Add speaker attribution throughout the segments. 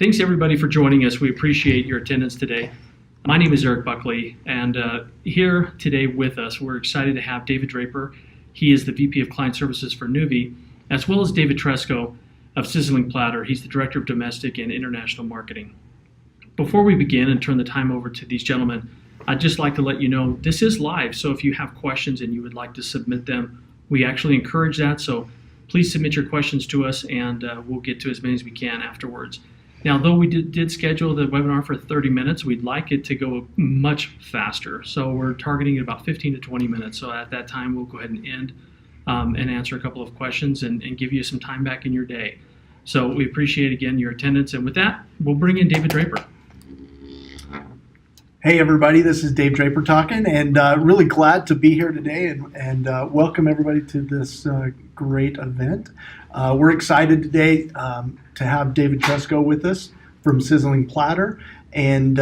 Speaker 1: Thanks everybody for joining us. We appreciate your attendance today. My name is Eric Buckley, and here today with us, we're excited to have David Draper. He is the VP of Client Services for NUVI, as well as David Tresko of Sizzling Platter. He's the Director of Domestic and International Marketing. Before we begin and turn the time over to these gentlemen, I'd just like to let you know this is live, so if you have questions and you would like to submit them, we actually encourage that. So please submit your questions to us, and we'll get to as many as we can afterwards. Now, though we did schedule the webinar for 30 minutes, we'd like it to go much faster. So we're targeting about 15 to 20 minutes. So at that time, we'll go ahead and end and answer a couple of questions and give you some time back in your day. So we appreciate, again, your attendance. And with that, we'll bring in David Draper.
Speaker 2: Hey everybody, this is Dave Draper talking, and really glad to be here today and welcome everybody to this great event. We're excited today to have David Tresko with us from Sizzling Platter, and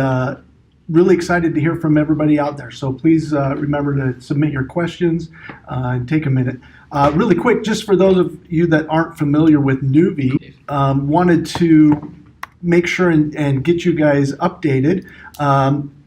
Speaker 2: really excited to hear from everybody out there. So please remember to submit your questions and take a minute. Really quick, just for those of you that aren't familiar with NUVI, wanted to make sure and get you guys updated.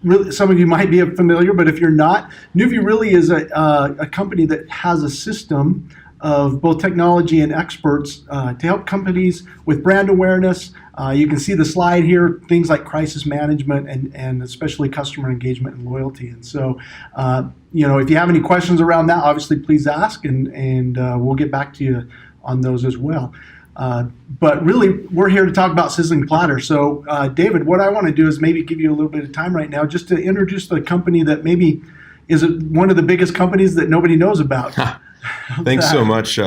Speaker 2: Really, some of you might be familiar, but if you're not, NUVI really is a company that has a system of both technology and experts to help companies with brand awareness. You can see the slide here, things like crisis management and especially customer engagement and loyalty. And so, if you have any questions around that, obviously please ask, and we'll get back to you on those as well. But really, we're here to talk about Sizzling Platter. So, David, what I want to do is maybe give you a little bit of time right now just to introduce the company that maybe is one of the biggest companies that nobody knows about.
Speaker 3: Thanks so much,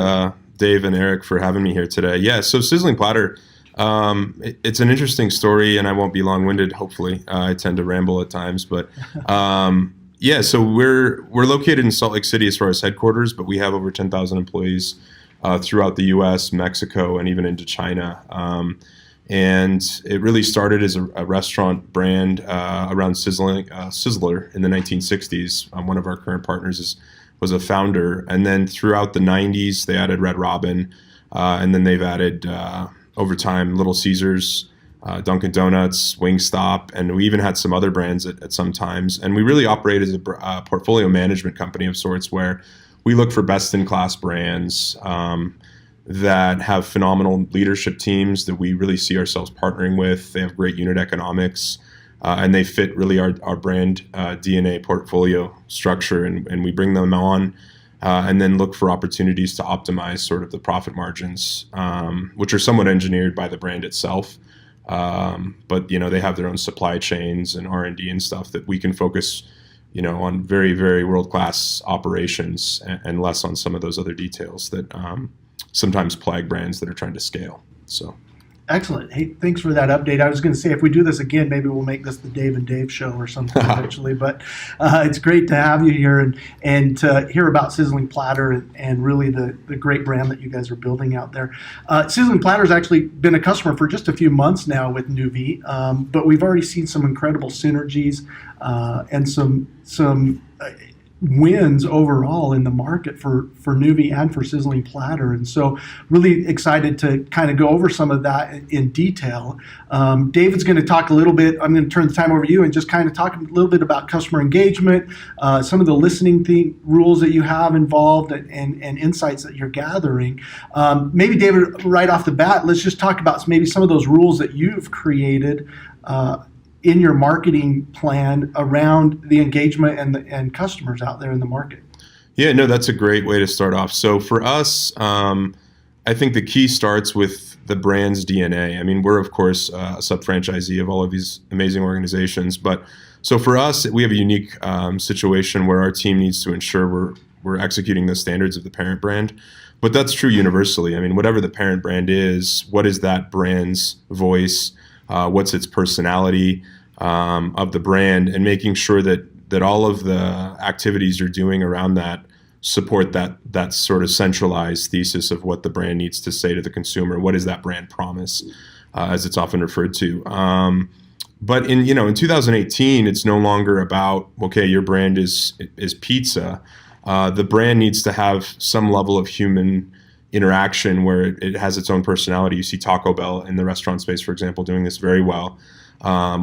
Speaker 3: Dave and Eric, for having me here today. Yeah, so Sizzling Platter, it's an interesting story, and I won't be long-winded, hopefully. I tend to ramble at times, but yeah, so we're located in Salt Lake City as far as headquarters, but we have over 10,000 employees throughout the U.S., Mexico, and even into China. And it really started as a restaurant brand around Sizzler in the 1960s. One of our current partners was a founder. And then throughout the 90s, they added Red Robin. And then they've added, over time, Little Caesars, Dunkin' Donuts, Wingstop, and we even had some other brands at some times. And we really operate as a portfolio management company of sorts, where we look for best-in-class brands that have phenomenal leadership teams that we really see ourselves partnering with. They have great unit economics, and they fit really our brand DNA portfolio structure, and we bring them on and then look for opportunities to optimize sort of the profit margins, which are somewhat engineered by the brand itself. But, they have their own supply chains and R&D and stuff that we can focus on very, very world-class operations and less on some of those other details that sometimes plague brands that are trying to scale. So,
Speaker 2: excellent. Hey, thanks for that update. I was going to say, if we do this again, maybe we'll make this the Dave and Dave show or something eventually. But it's great to have you here and to hear about Sizzling Platter and really the great brand that you guys are building out there. Sizzling Platter has actually been a customer for just a few months now with NUVI, but we've already seen some incredible synergies and some wins overall in the market for NUVI and for Sizzling Platter. And so really excited to kind of go over some of that in detail. David's going to talk a little bit. I'm going to turn the time over to you and just kind of talk a little bit about customer engagement, some of the listening rules that you have involved and insights that you're gathering. Maybe David, right off the bat, let's just talk about maybe some of those rules that you've created in your marketing plan around the engagement and customers out there in the market.
Speaker 3: Yeah, no, that's a great way to start off. So for us, I think the key starts with the brand's DNA. I mean, we're, of course, a sub-franchisee of all of these amazing organizations. But so for us, we have a unique situation where our team needs to ensure we're executing the standards of the parent brand. But that's true universally. I mean, whatever the parent brand is, what is that brand's voice? What's its personality of the brand, and making sure that all of the activities you're doing around that support that sort of centralized thesis of what the brand needs to say to the consumer. What is that brand promise, as it's often referred to? But in 2018, it's no longer about, okay, your brand is pizza. The brand needs to have some level of human interaction where it has its own personality. You see Taco Bell in the restaurant space, for example, doing this very well,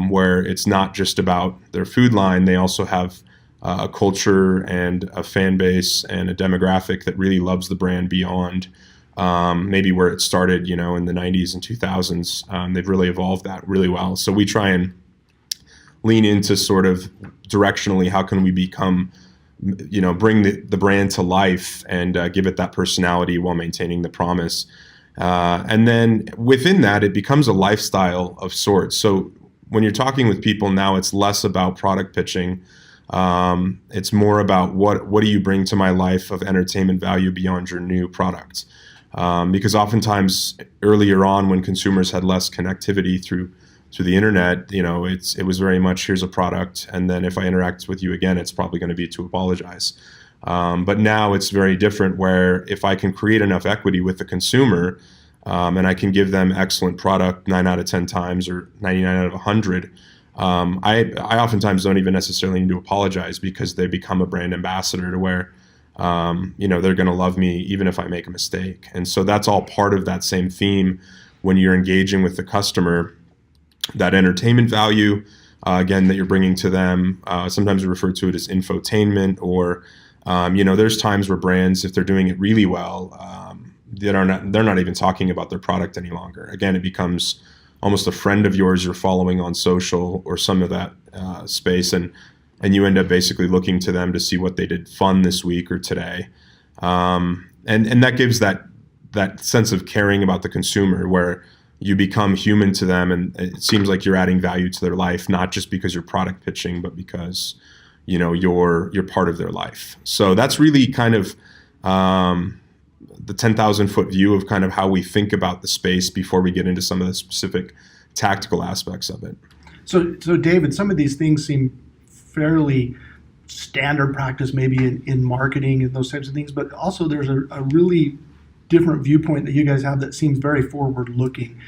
Speaker 3: where it's not just about their food line. They also have a culture and a fan base and a demographic that really loves the brand beyond maybe where it started, in the 90s and 2000s. They've really evolved that really well. So we try and lean into sort of directionally, how can we become, bring the brand to life and give it that personality while maintaining the promise. And then within that, it becomes a lifestyle of sorts. So when you're talking with people now, it's less about product pitching. It's more about what do you bring to my life of entertainment value beyond your new product? Because oftentimes earlier on, when consumers had less connectivity through the internet, it was very much, here's a product, and then if I interact with you again, it's probably going to be to apologize. But now it's very different, where if I can create enough equity with the consumer, and I can give them excellent product 9 out of 10 times or 99 out of 100, I oftentimes don't even necessarily need to apologize, because they become a brand ambassador to where they're going to love me even if I make a mistake. And so that's all part of that same theme when you're engaging with the customer. That entertainment value, again, that you're bringing to them. Sometimes we refer to it as infotainment, or there's times where brands, if they're doing it really well, they're not even talking about their product any longer. Again, it becomes almost a friend of yours you're following on social or some of that space, and you end up basically looking to them to see what they did fun this week or today, and that gives that sense of caring about the consumer, where you become human to them, and it seems like you're adding value to their life, not just because you're product pitching, but because you're part of their life. So that's really kind of the 10,000 foot view of kind of how we think about the space before we get into some of the specific tactical aspects of it.
Speaker 2: So David, some of these things seem fairly standard practice maybe in marketing and those types of things, but also there's a really different viewpoint that you guys have that seems very forward-looking.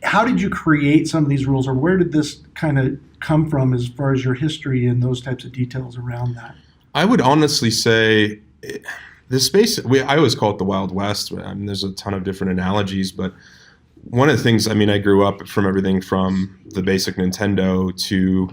Speaker 2: How did you create some of these rules, or where did this kind of come from as far as your history and those types of details around that? I
Speaker 3: would honestly say this space, I always call it the Wild West. There's a ton of different analogies, but one of the things, I grew up from everything from the basic Nintendo to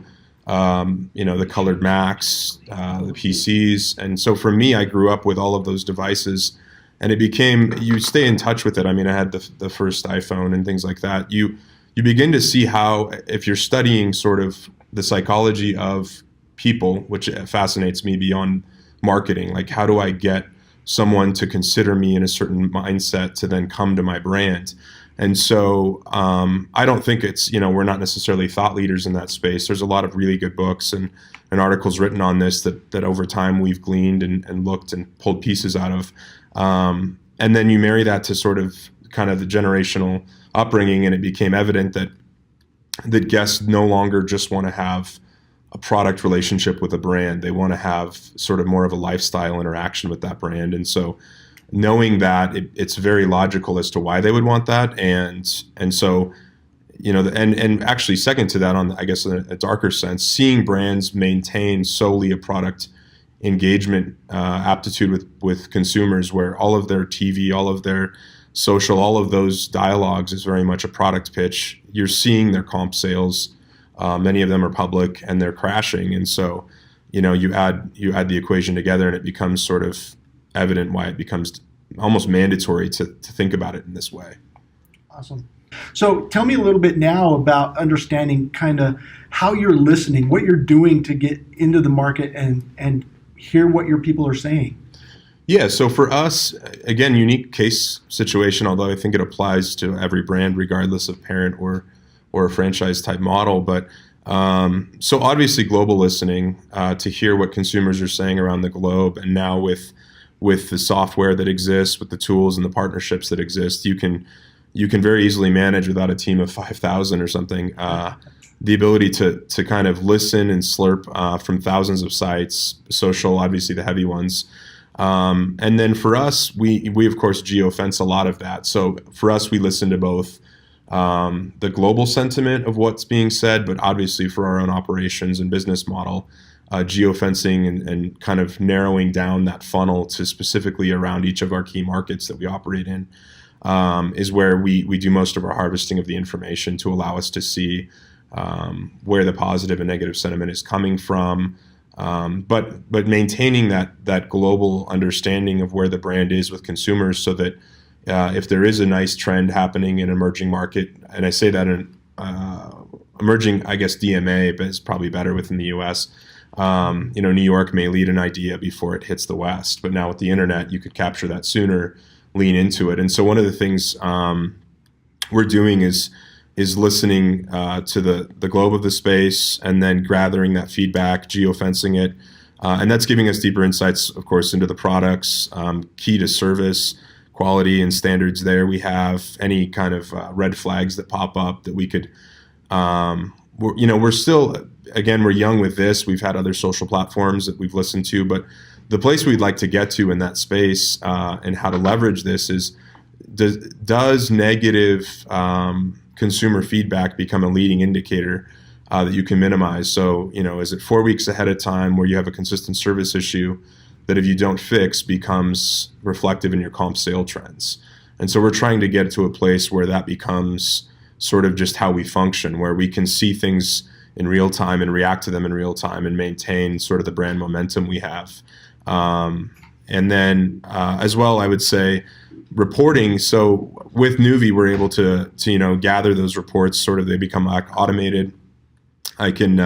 Speaker 3: the colored Macs, the PCs. And so for me, I grew up with all of those devices. And it became, you stay in touch with it. I had the first iPhone and things like that. You begin to see how, if you're studying sort of the psychology of people, which fascinates me beyond marketing, like how do I get someone to consider me in a certain mindset to then come to my brand? And so I don't think it's, we're not necessarily thought leaders in that space. There's a lot of really good books and articles written on this that over time we've gleaned and looked and pulled pieces out of. And then you marry that to sort of kind of the generational upbringing, and it became evident that guests no longer just want to have a product relationship with a brand. They want to have sort of more of a lifestyle interaction with that brand. And so knowing that, it's very logical as to why they would want that. And so, and actually second to that, on, I guess, in a darker sense, seeing brands maintain solely a product engagement aptitude with consumers, where all of their TV, all of their social, all of those dialogues is very much a product pitch. You're seeing their comp sales. Many of them are public, and they're crashing. And so, you add the equation together, and it becomes sort of evident why it becomes almost mandatory to think about it in this way.
Speaker 2: Awesome. So tell me a little bit now about understanding kind of how you're listening, what you're doing to get into the market and hear what your people are saying.
Speaker 3: Yeah, so for us, again, unique case situation, although I think it applies to every brand regardless of parent or a franchise type model. But so obviously global listening to hear what consumers are saying around the globe. And now with the software that exists, with the tools and the partnerships that exist, you can very easily manage without a team of 5,000 or something, the ability to kind of listen and slurp from thousands of sites, social, obviously the heavy ones. And then for us, we of course geofence a lot of that. So for us, we listen to both the global sentiment of what's being said, but obviously for our own operations and business model, geofencing and kind of narrowing down that funnel to specifically around each of our key markets that we operate in, is where we do most of our harvesting of the information to allow us to see where the positive and negative sentiment is coming from, but maintaining that global understanding of where the brand is with consumers, so that if there is a nice trend happening in an emerging market, and I say that in emerging, I guess DMA, but it's probably better within the U.S. New York may lead an idea before it hits the West, but now with the internet, you could capture that sooner, lean into it. And so one of the things we're doing is listening to the globe of the space, and then gathering that feedback, geofencing it, and that's giving us deeper insights, of course, into the products, key to service, quality and standards there. We have any kind of red flags that pop up that we could, we're still, again, we're young with this. We've had other social platforms that we've listened to, but the place we'd like to get to in that space and how to leverage this is, does negative consumer feedback become a leading indicator that you can minimize? So, is it 4 weeks ahead of time where you have a consistent service issue that if you don't fix becomes reflective in your comp sale trends? And so we're trying to get to a place where that becomes sort of just how we function, where we can see things in real time and react to them in real time and maintain sort of the brand momentum we have. And then as well, I would say reporting. So with NUVI, we're able to gather those reports, sort of they become automated. I can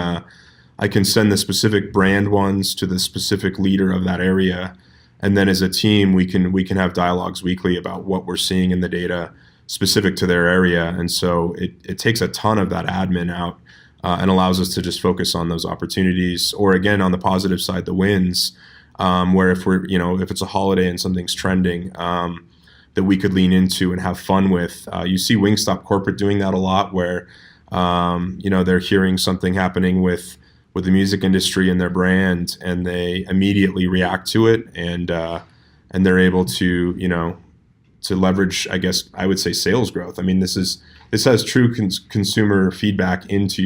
Speaker 3: send the specific brand ones to the specific leader of that area, and then as a team, we can have dialogues weekly about what we're seeing in the data specific to their area. And so it takes a ton of that admin out and allows us to just focus on those opportunities, or again, on the positive side, the wins, where if if it's a holiday and something's trending, that we could lean into and have fun with. You see Wingstop corporate doing that a lot, where they're hearing something happening with the music industry and their brand, and they immediately react to it, and they're able to to leverage, I guess I would say, sales growth. I mean, this has true consumer feedback into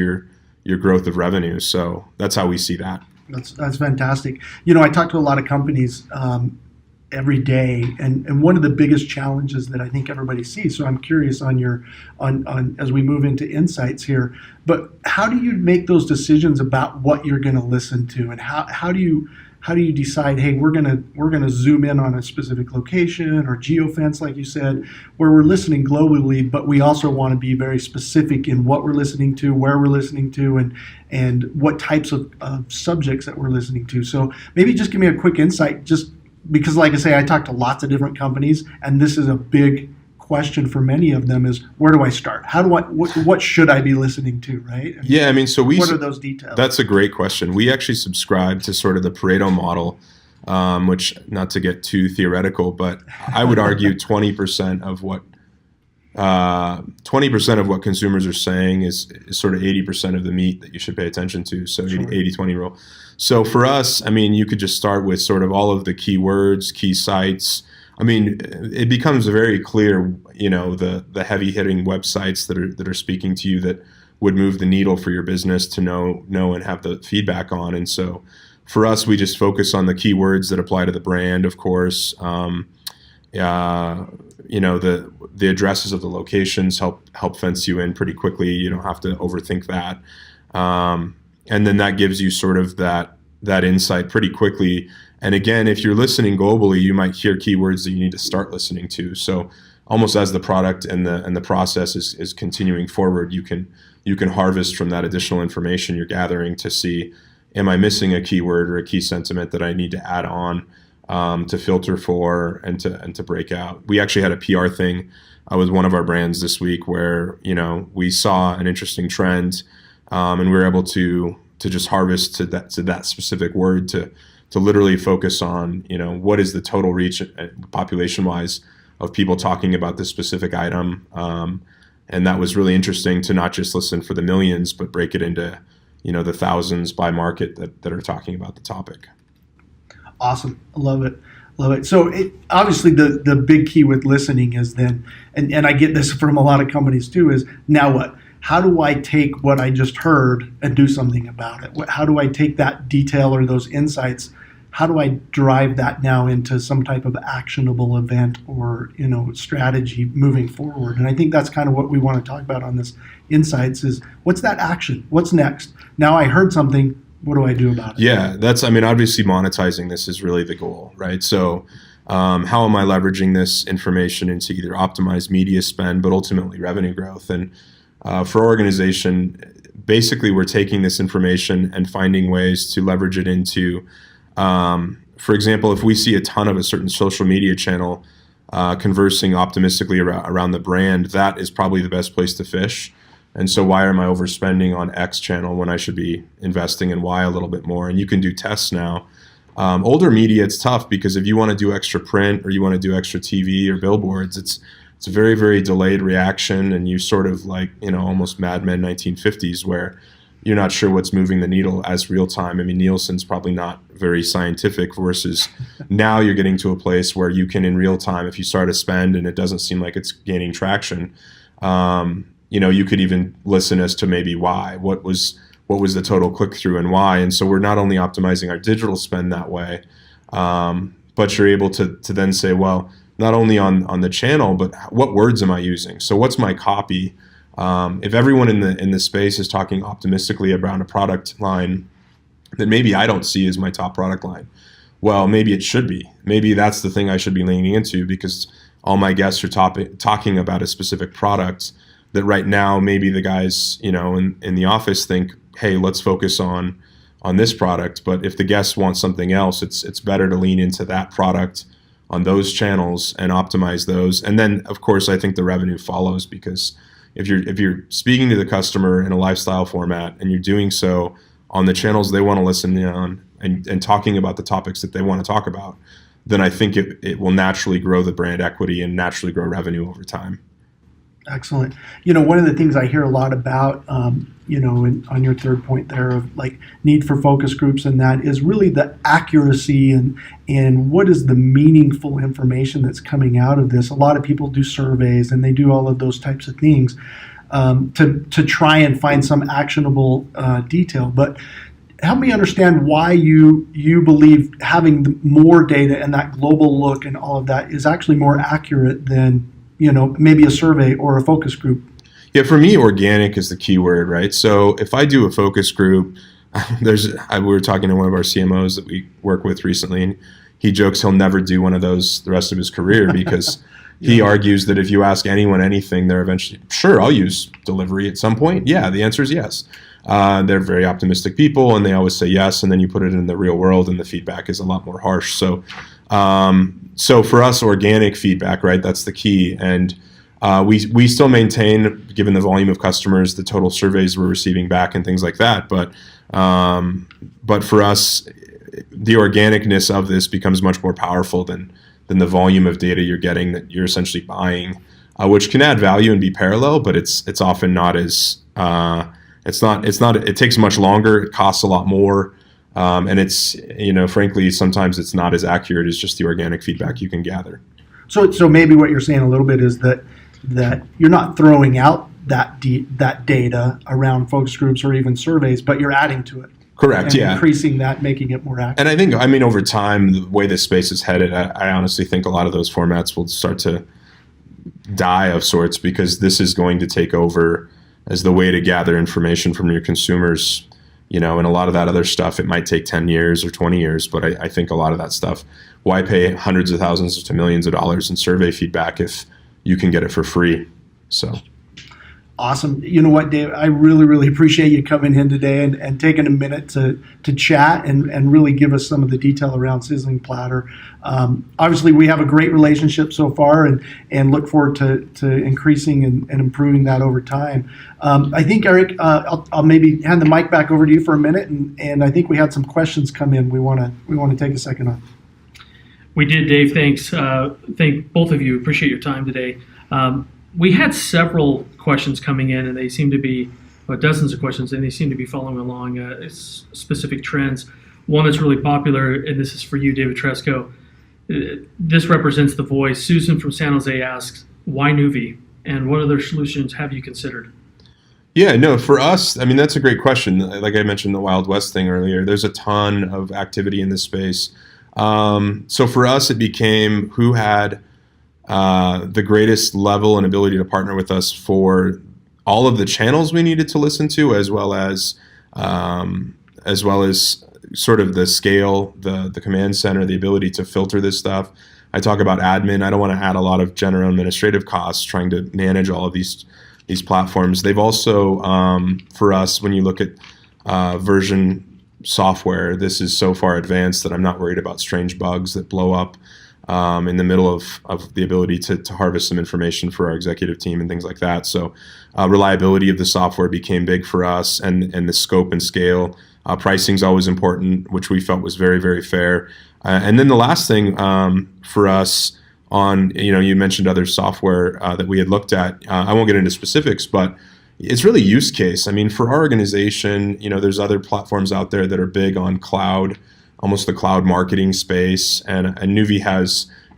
Speaker 3: your growth of revenue. So that's how we see that.
Speaker 2: That's fantastic. I talk to a lot of companies every day, and one of the biggest challenges that I think everybody sees. So I'm curious on as we move into insights here, but how do you make those decisions about what you're going to listen to, and how do you decide, hey, we're gonna zoom in on a specific location or geofence, like you said, where we're listening globally, but we also want to be very specific in what we're listening to, where we're listening to, and what types of subjects that we're listening to. So maybe just give me a quick insight, just because, like I say, I talk to lots of different companies, and this is a big question for many of them: is where do I start? What should I be listening to, right?
Speaker 3: Yeah, I mean, so
Speaker 2: what are those details?
Speaker 3: That's a great question. We actually subscribe to sort of the Pareto model, which, not to get too theoretical, but I would argue 20% of what consumers are saying is sort of 80% of the meat that you should pay attention to. So sure. 80-20 rule. So for us, I mean, you could just start with sort of all of the keywords, key sites. I mean, it becomes very clear, the heavy hitting websites that are speaking to you, that would move the needle for your business to know and have the feedback on. And so for us, we just focus on the keywords that apply to the brand, of course. The addresses of the locations help fence you in pretty quickly. You don't have to overthink that. And then that gives you sort of that insight pretty quickly. And again, if you're listening globally, you might hear keywords that you need to start listening to. So almost as the product and the process is continuing forward, you can harvest from that additional information you're gathering to see, am I missing a keyword or a key sentiment that I need to add on to filter for and to break out. We actually had a PR thing with one of our brands this week where we saw an interesting trend, and we were able to just harvest to that specific word to literally focus on what is the total reach population wise of people talking about this specific item, and that was really interesting to not just listen for the millions, but break it into the thousands by market that are talking about the topic.
Speaker 2: Awesome. I love it. So obviously the big key with listening is then, and I get this from a lot of companies too, is now what? how do I take what I just heard and do something about it? How do I take that detail or those insights? How do I drive that now into some type of actionable event or, strategy moving forward? And I think that's kind of what we want to talk about on this Insights is what's that action? What's next? Now I heard something. What do I do about it?
Speaker 3: Yeah, obviously monetizing this is really the goal, right? So how am I leveraging this information into either optimized media spend, but ultimately revenue growth? And for our organization, basically we're taking this information and finding ways to leverage it into, for example, if we see a ton of a certain social media channel conversing optimistically around the brand, that is probably the best place to fish. And so why am I overspending on X channel when I should be investing in Y a little bit more? And you can do tests now. Older media, it's tough because if you want to do extra print or you want to do extra TV or billboards, it's a very, very delayed reaction, and you sort of like, almost Mad Men 1950s where you're not sure what's moving the needle as real time. I mean, Nielsen's probably not very scientific versus now you're getting to a place where you can in real time, if you start a spend and it doesn't seem like it's gaining traction, you could even listen as to maybe why, what was the total click through and why. And so we're not only optimizing our digital spend that way, but you're able to then say, well, not only on the channel, but what words am I using? So what's my copy? If everyone in the space is talking optimistically about a product line that maybe I don't see as my top product line, well, maybe it should be. Maybe that's the thing I should be leaning into because all my guests are talking about a specific product that right now maybe the guys in the office think, hey, let's focus on this product. But if the guests want something else, it's better to lean into that product on those channels and optimize those. And then of course I think the revenue follows, because if you're speaking to the customer in a lifestyle format and you're doing so on the channels they want to listen in on and talking about the topics that they want to talk about, then I think it will naturally grow the brand equity and naturally grow revenue over time.
Speaker 2: Excellent. One of the things I hear a lot about, on your third point there of like need for focus groups, and that is really the accuracy and what is the meaningful information that's coming out of this. A lot of people do surveys and they do all of those types of things to try and find some actionable detail. But help me understand why you believe having more data and that global look and all of that is actually more accurate than maybe a survey or a focus group.
Speaker 3: Yeah, for me, organic is the key word, right? So if I do a focus group, we were talking to one of our CMOs that we work with recently, and he jokes he'll never do one of those the rest of his career because he argues that if you ask anyone anything, they're eventually, sure, I'll use delivery at some point. Yeah, the answer is yes. They're very optimistic people, and they always say yes, and then you put it in the real world, and the feedback is a lot more harsh. So for us, organic feedback, right? That's the key. And we still maintain, given the volume of customers, the total surveys we're receiving back and things like that. But for us, the organicness of this becomes much more powerful than the volume of data you're getting that you're essentially buying, which can add value and be parallel, but it's often not as it takes much longer. It costs a lot more. And it's, frankly, sometimes it's not as accurate as just the organic feedback you can gather.
Speaker 2: So maybe what you're saying a little bit is that you're not throwing out that data around focus groups or even surveys, but you're adding to it.
Speaker 3: Correct.
Speaker 2: And
Speaker 3: yeah.
Speaker 2: Increasing that, making it more accurate.
Speaker 3: And I think, over time, the way this space is headed, I honestly think a lot of those formats will start to die of sorts, because this is going to take over as the way to gather information from your consumers. And a lot of that other stuff, it might take 10 years or 20 years, but I think a lot of that stuff, why pay hundreds of thousands to millions of dollars in survey feedback if you can get it for free? So.
Speaker 2: Awesome. You know what, Dave, I really, really appreciate you coming in today and taking a minute to chat and really give us some of the detail around Sizzling Platter. Obviously, we have a great relationship so far and look forward to increasing and improving that over time. I think, Eric, I'll maybe hand the mic back over to you for a minute, and I think we had some questions come in we want to take a second on.
Speaker 1: We did, Dave. Thanks. Thank both of you. Appreciate your time today. We had several questions coming in, and they seem to be dozens of questions, and they seem to be following along specific trends. One that's really popular, and this is for you, David Tresko. This represents the voice. Susan from San Jose asks, why NUVI, and what other solutions have you considered?
Speaker 3: Yeah, no, for us, I mean, that's a great question. Like I mentioned the Wild West thing earlier, there's a ton of activity in this space. So for us, it became who had the greatest level and ability to partner with us for all of the channels we needed to listen to, as well as sort of the scale, the command center, the ability to filter this stuff. I talk about admin. I don't want to add a lot of general administrative costs trying to manage all of these platforms. They've also, for us, when you look at version software, this is so far advanced that I'm not worried about strange bugs that blow up in the middle of the ability to harvest some information for our executive team and things like that. So reliability of the software became big for us, and the scope and scale. Pricing is always important, which we felt was very, very fair. And then the last thing for us on, you mentioned other software that we had looked at. I won't get into specifics, but it's really use case. I mean, for our organization, there's other platforms out there that are big on cloud, almost the cloud marketing space, and NUVI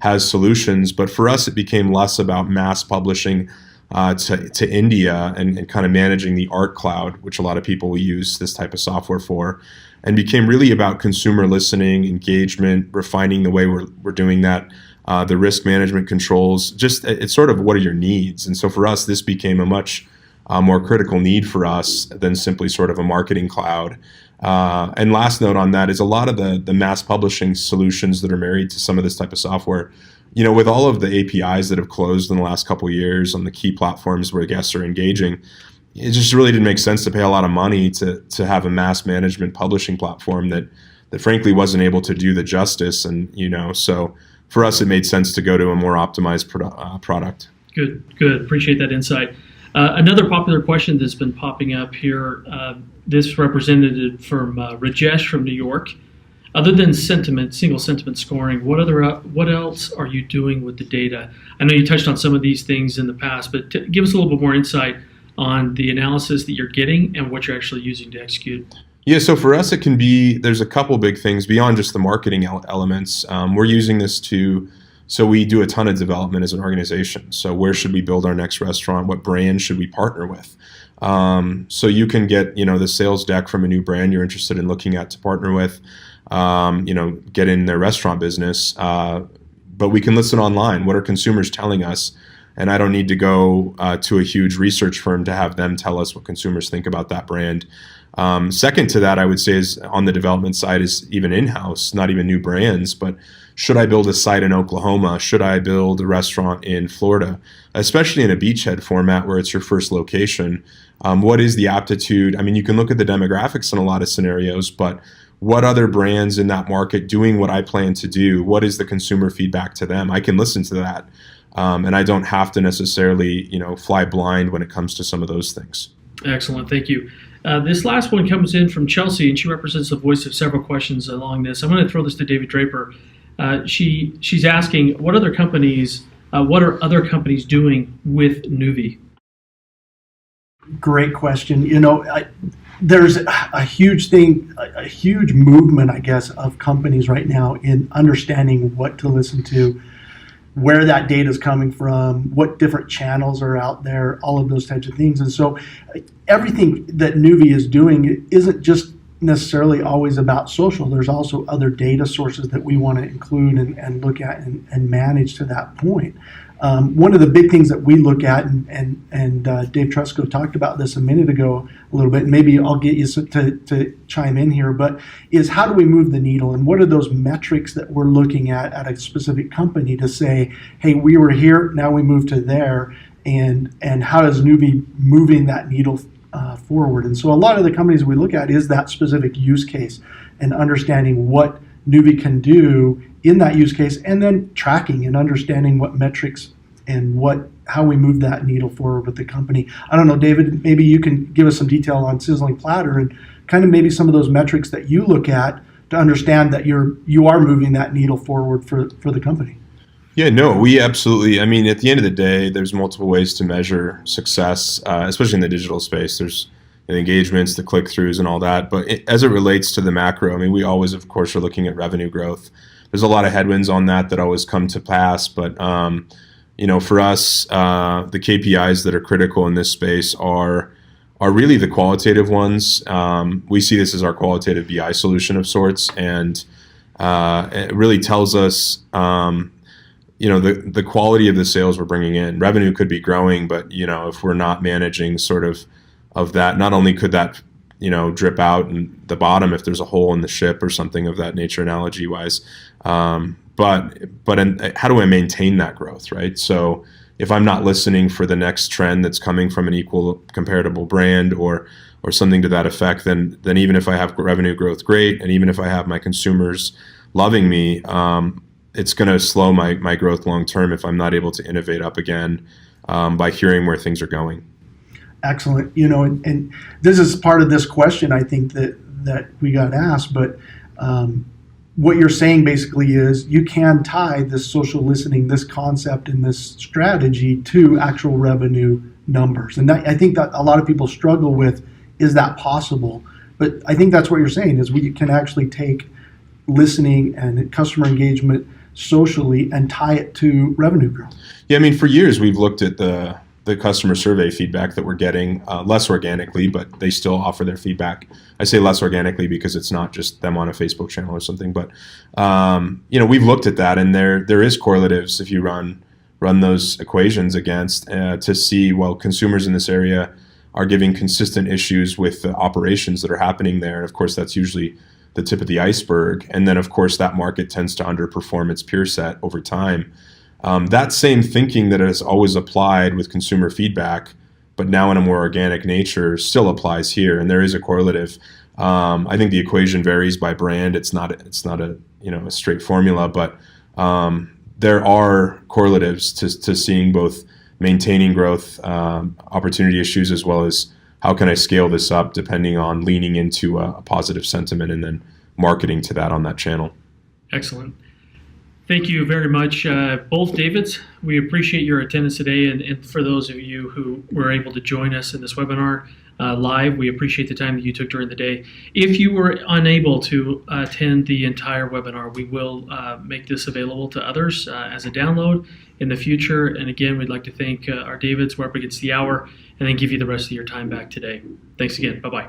Speaker 3: has solutions. But for us, it became less about mass publishing to India and kind of managing the art cloud, which a lot of people will use this type of software for, and became really about consumer listening, engagement, refining the way we're doing that, the risk management controls. Just it's sort of what are your needs. And so for us, this became a much more critical need for us than simply sort of a marketing cloud. And last note on that is a lot of the mass publishing solutions that are married to some of this type of software, with all of the APIs that have closed in the last couple of years on the key platforms where guests are engaging, it just really didn't make sense to pay a lot of money to have a mass management publishing platform that frankly wasn't able to do the justice. And, so for us, it made sense to go to a more optimized product.
Speaker 1: Good. Appreciate that insight. Another popular question that's been popping up here, this representative from Rajesh from New York. Other than single sentiment scoring, what else are you doing with the data? I know you touched on some of these things in the past, but give us a little bit more insight on the analysis that you're getting and what you're actually using to execute.
Speaker 3: Yeah, so for us, there's a couple big things beyond just the marketing elements. We're using this so we do a ton of development as an organization. So where should we build our next restaurant? What brand should we partner with? So you can get, the sales deck from a new brand you're interested in looking at to partner with, get in their restaurant business. But we can listen online. What are consumers telling us? And I don't need to go to a huge research firm to have them tell us what consumers think about that brand. Second to that, I would say, is on the development side is even in-house, not even new brands, but should I build a site in Oklahoma? Should I build a restaurant in Florida? Especially in a beachhead format where it's your first location. What is the aptitude? I mean, you can look at the demographics in a lot of scenarios, but what other brands in that market doing what I plan to do? What is the consumer feedback to them? I can listen to that. And I don't have to necessarily, fly blind when it comes to some of those things.
Speaker 1: Excellent. Thank you. This last one comes in from Chelsea, and she represents the voice of several questions along this. I'm going to throw this to David Draper. She's asking, what are other companies doing with NUVI?
Speaker 2: Great question. There's a huge movement, I guess, of companies right now in understanding what to listen to, where that data is coming from, what different channels are out there, all of those types of things. And so everything that NUVI is doing isn't just necessarily always about social. There's also other data sources that we want to include and look at and manage to that point. One of the big things that we look at, and Dave Tresko talked about this a minute ago a little bit, and maybe I'll get you to chime in here, but is how do we move the needle, and what are those metrics that we're looking at a specific company to say, hey, we were here, now we move to there, and how is NUVI moving that needle forward? And so a lot of the companies we look at is that specific use case and understanding what NUVI can do in that use case, and then tracking and understanding what metrics and how we move that needle forward with the company. I don't know, David, maybe you can give us some detail on Sizzling Platter and kind of maybe some of those metrics that you look at to understand that you are moving that needle forward for the company.
Speaker 3: Yeah, no, we absolutely. I mean, at the end of the day, there's multiple ways to measure success, especially in the digital space. There's the engagements, the click-throughs, and all that. But as it relates to the macro, I mean, we always, of course, are looking at revenue growth. There's a lot of headwinds on that always come to pass. But, for us, the KPIs that are critical in this space are are really the qualitative ones. We see this as our qualitative BI solution of sorts, and it really tells us, the quality of the sales we're bringing in. Revenue could be growing, but if we're not managing sort of that, not only could that drip out in the bottom if there's a hole in the ship or something of that nature, analogy wise, but how do I maintain that growth, right? So if I'm not listening for the next trend that's coming from an equal comparable brand or something to that effect, then even if I have revenue growth, great, and even if I have my consumers loving me, it's going to slow my growth long term if I'm not able to innovate up again by hearing where things are going.
Speaker 2: Excellent. And this is part of this question I think that we got asked, but what you're saying basically is you can tie this social listening, this concept and this strategy to actual revenue numbers. And I think that a lot of people struggle with, is that possible? But I think that's what you're saying, is we can actually take listening and customer engagement socially and tie it to revenue growth.
Speaker 3: Yeah, I mean, for years we've looked at the customer survey feedback that we're getting less organically, but they still offer their feedback. I say less organically because it's not just them on a Facebook channel or something, but we've looked at that, and there is correlatives if you run those equations against to see, well, consumers in this area are giving consistent issues with the operations that are happening there, and of course that's usually the tip of the iceberg, and then of course that market tends to underperform its peer set over time. That same thinking that has always applied with consumer feedback, but now in a more organic nature, still applies here, and there is a correlative. I think the equation varies by brand. It's not a straight formula, but there are correlatives to seeing both maintaining growth opportunity issues as well as how can I scale this up depending on leaning into a positive sentiment and then marketing to that on that channel.
Speaker 1: Excellent. Thank you very much, both Davids. We appreciate your attendance today, and for those of you who were able to join us in this webinar live, we appreciate the time that you took during the day. If you were unable to attend the entire webinar, we will make this available to others as a download in the future. And again, we'd like to thank our Davids. We're up against the hour, and then give you the rest of your time back today. Thanks again. Bye-bye.